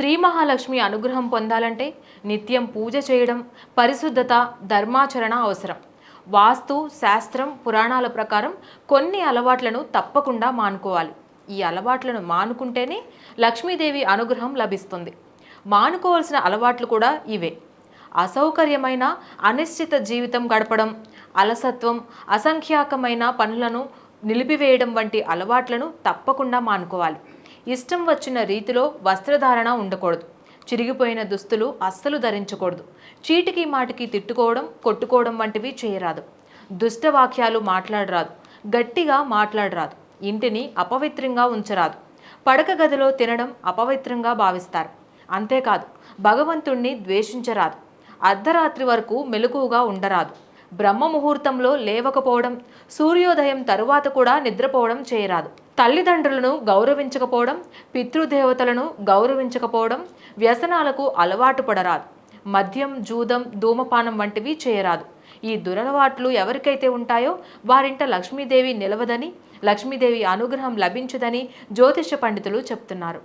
శ్రీ మహాలక్ష్మి అనుగ్రహం పొందాలంటే నిత్యం పూజ చేయడం, పరిశుద్ధత, ధర్మాచరణ అవసరం. వాస్తు, శాస్త్రం, పురాణాల ప్రకారం కొన్ని అలవాట్లను తప్పకుండా మానుకోవాలి. ఈ అలవాట్లను మానుకుంటేనే లక్ష్మీదేవి అనుగ్రహం లభిస్తుంది. మానుకోవాల్సిన అలవాట్లు కూడా ఇవే. అసౌకర్యమైన, అనిశ్చిత జీవితం గడపడం, అలసత్వం, అసంఖ్యాకమైన పనులను నిలిపివేయడం వంటి అలవాట్లను తప్పకుండా మానుకోవాలి. ఇష్టం వచ్చిన రీతిలో వస్త్రధారణ ఉండకూడదు. చిరిగిపోయిన దుస్తులు అస్సలు ధరించకూడదు. చీటికి మాటికి తిట్టుకోవడం, కొట్టుకోవడం వంటివి చేయరాదు. దుష్టవాక్యాలు మాట్లాడరాదు. గట్టిగా మాట్లాడరాదు. ఇంటిని అపవిత్రంగా ఉంచరాదు. పడక గదిలో తినడం అపవిత్రంగా భావిస్తారు. అంతేకాదు, భగవంతుణ్ణి ద్వేషించరాదు. అర్ధరాత్రి వరకు మెలకువగా ఉండరాదు. బ్రహ్మ ముహూర్తంలో లేవకపోవడం, సూర్యోదయం తరువాత కూడా నిద్రపోవడం చేయరాదు. తల్లిదండ్రులను గౌరవించకపోవడం, పితృదేవతలను గౌరవించకపోవడం, వ్యసనాలకు అలవాటు పడరాదు. మద్యం, జూదం, ధూమపానం వంటివి చేయరాదు. ఈ దురలవాట్లు ఎవరికైతే ఉంటాయో వారింట లక్ష్మీదేవి నిలవదని, లక్ష్మీదేవి అనుగ్రహం లభించదని జ్యోతిష పండితులు చెప్తున్నారు.